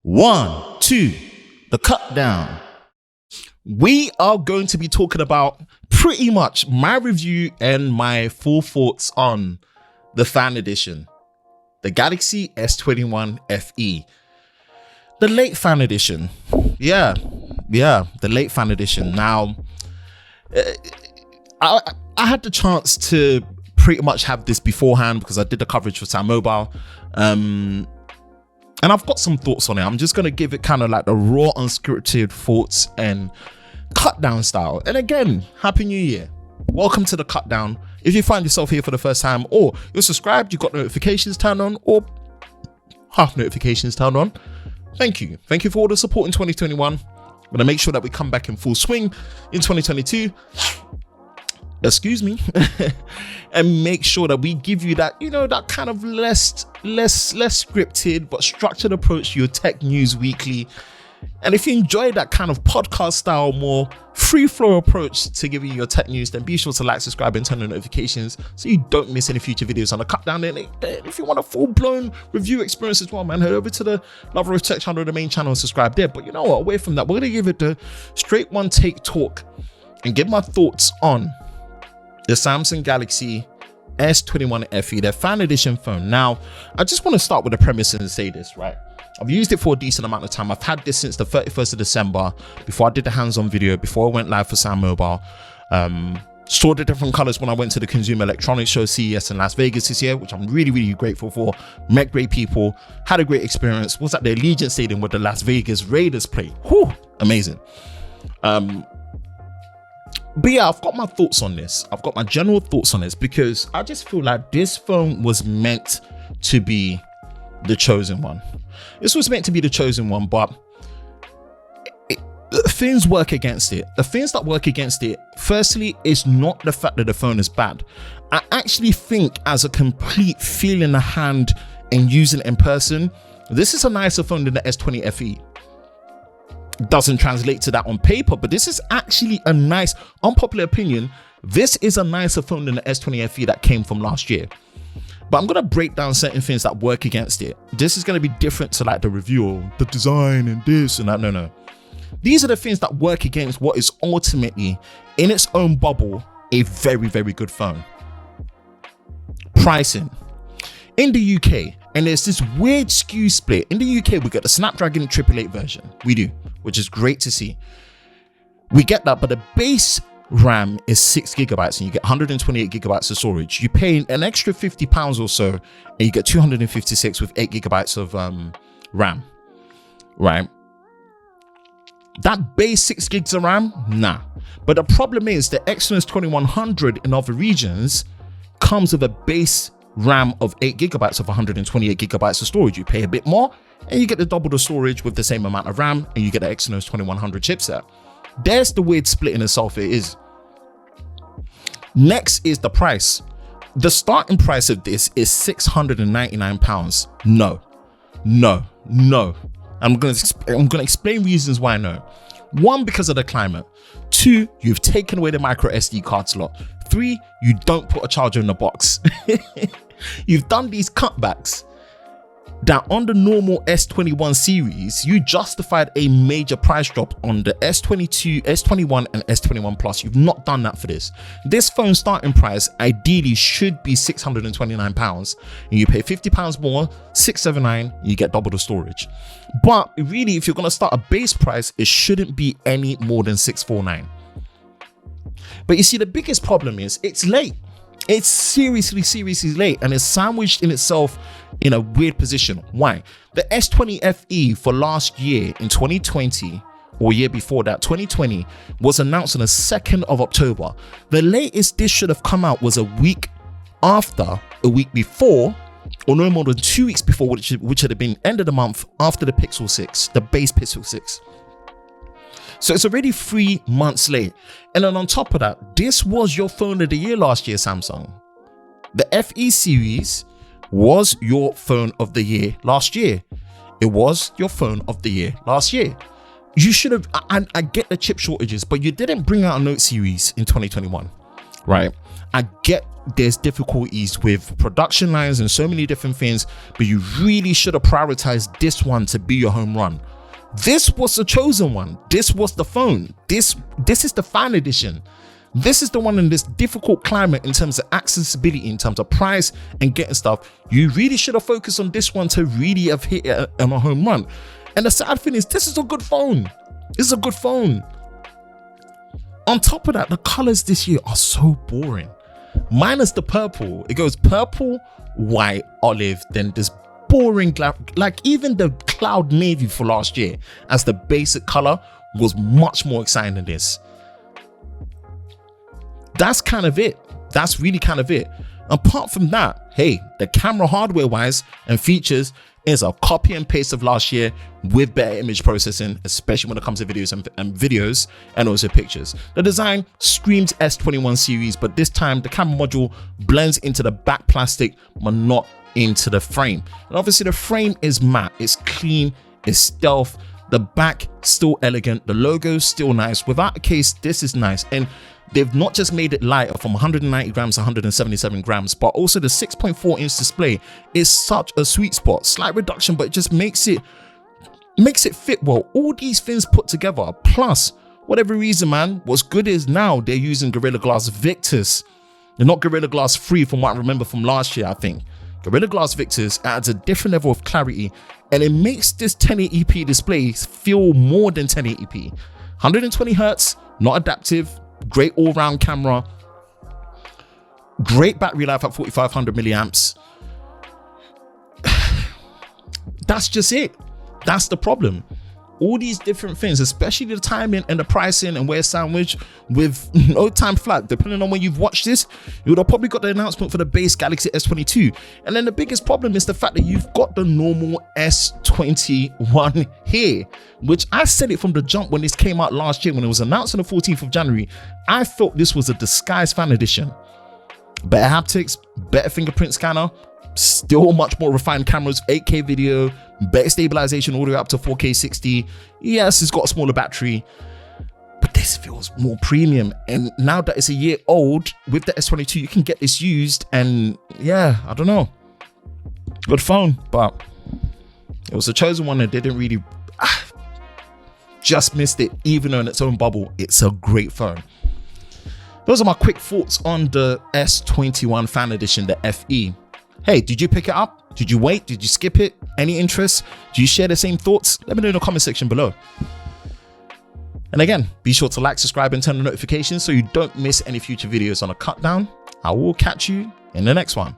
1, 2, the cut down. We are going to be talking about pretty much my review and my full thoughts on the fan edition, the Galaxy S21 FE, the late fan edition. Yeah, the late fan edition. Now, I had the chance to pretty much have this beforehand because I did the coverage for Sam Mobile. And I've got some thoughts on it. I'm just going to give it kind of like the raw, unscripted thoughts and cut down style. And again, Happy New Year. Welcome to the cut down. If you find yourself here for the first time, or you're subscribed, you've got notifications turned on, or half notifications turned on, thank you. Thank you for all the support in 2021. I'm going to make sure that we come back in full swing in 2022. Excuse me. And make sure that we give you that, that kind of less scripted but structured approach to your tech news weekly. And if you enjoy that kind of podcast style, more free flow approach to giving you your tech news, then be sure to like, subscribe, and turn on notifications so you don't miss any future videos on the cut down. And if you want a full blown review experience as well, man, head over to the Lover of Tech channel, the main channel, and subscribe there. But you know what? Away from that, we're gonna give it the straight one take talk and give my thoughts on the Samsung Galaxy S21 FE, their fan edition phone. Now, I just want to start with the premise and say this, right? I've used it for a decent amount of time. I've had this since the 31st of December, before I did the hands-on video, before I went live for Sam Mobile. Saw the different colors when I went to the Consumer Electronics Show, CES in Las Vegas this year, which I'm really, really grateful for. Met great people, had a great experience. Was at the Allegiant Stadium where the Las Vegas Raiders play. Whew, amazing. But yeah, I've got my thoughts on this. I've got my general thoughts on this because I just feel like this phone was meant to be the chosen one. This was meant to be the chosen one, but things work against it. The things that work against it, firstly, is not the fact that the phone is bad. I actually think as a complete feel in the hand and using it in person, this is a nicer phone than the S20 FE. Doesn't translate to that on paper, but this is actually a nice, unpopular opinion, this is a nicer phone than the S20 FE that came from last year. But I'm going to break down certain things that work against it. This is going to be different to like the review, the design and this and that. No. These are the things that work against what is ultimately, in its own bubble, a very, very good phone. Pricing. In the UK, and there's this weird SKU split. In the UK, we get the Snapdragon 888 version. We do, which is great to see. We get that, but the base RAM is 6 gigabytes and you get 128 gigabytes of storage. You pay an extra £50 or so and you get 256 with 8 gigabytes of RAM, right? That base 6 gigs of RAM, nah. But the problem is the Exynos 2100 in other regions comes with a base RAM of 8 gigabytes of 128 gigabytes of storage. You pay a bit more and you get the double the storage with the same amount of RAM and you get the Exynos 2100 chipset. There's the weird split in itself. It is. Next is the price. The starting price of this is £699. No. I'm gonna explain reasons why no. 1, because of the climate. 2, you've taken away the micro SD card slot. 3, you don't put a charger in the box. You've done these cutbacks that on the normal S21 series, you justified a major price drop on the S22, S21 and S21 Plus. You've not done that for this. This phone starting price ideally should be £629 and you pay £50 more, $679, you get double the storage. But really, if you're going to start a base price, it shouldn't be any more than $649. But you see, the biggest problem is it's late. It's seriously late, and it's sandwiched in itself in a weird position. Why? The S20 FE for last year in 2020, or year before that, 2020, was announced on the 2nd of October. The latest this should have come out was a week after, a week before, or no more than 2 weeks before, which would have been end of the month after the Pixel 6, the base Pixel 6. So it's already 3 months late. And then on top of that, this was your phone of the year last year, Samsung. The FE series was your phone of the year last year. It was your phone of the year last year. You should have, I get the chip shortages, but you didn't bring out a Note series in 2021, right? I get there's difficulties with production lines and so many different things, but you really should have prioritized this one to be your home run. This was the chosen one. This was the phone. This is the fan edition. This is the one in this difficult climate in terms of accessibility, in terms of price and getting stuff. You really should have focused on this one to really have hit it on a home run. And the sad thing is, this is a good phone. This is a good phone. On top of that, the colors this year are so boring. Minus the purple. It goes purple, white, olive, then this boring, like even the cloud navy for last year as the basic color was much more exciting than this. That's kind of it. That's really kind of it. Apart from that, hey, the camera hardware wise and features is a copy and paste of last year with better image processing, especially when it comes to videos and also pictures. The design screams S21 series, but this time the camera module blends into the back plastic but not into the frame. And obviously the frame is matte, it's clean, it's stealth. The back still elegant, the logo still nice. Without a case, this is nice. And they've not just made it lighter from 190 grams to 177 grams, but also the 6.4 inch display is such a sweet spot. Slight reduction, but it just makes it fit well. All these things put together, plus whatever reason, man, what's good is now they're using Gorilla Glass Victus. They're not Gorilla Glass 3 from what I remember from last year, I think. Gorilla Glass Victus adds a different level of clarity, and it makes this 1080p display feel more than 1080p. 120 hertz, not adaptive, great all-round camera, great battery life at 4500 milliamps. That's just it. That's the problem. All these different things, especially the timing and the pricing and where it's sandwiched with no time flat. Depending on when you've watched this, you would have probably got the announcement for the base Galaxy S22. And then the biggest problem is the fact that you've got the normal S21 here, which I said it from the jump when this came out last year, when it was announced on the 14th of January. I thought this was a disguised fan edition. Better haptics, better fingerprint scanner, still much more refined cameras, 8K video, better stabilization all the way up to 4K 60. Yes, it's got a smaller battery, but this feels more premium. And now that it's a year old with the S22, you can get this used. And yeah, I don't know, good phone, but it was a chosen one and they didn't really just missed it. Even though in its own bubble, it's a great phone. Those are my quick thoughts on the S21 fan edition, the FE. Hey, did you pick it up? Did you wait? Did you skip it? Any interest? Do you share the same thoughts? Let me know in the comment section below. And again, be sure to like, subscribe, and turn on notifications so you don't miss any future videos on a cut down. I will catch you in the next one.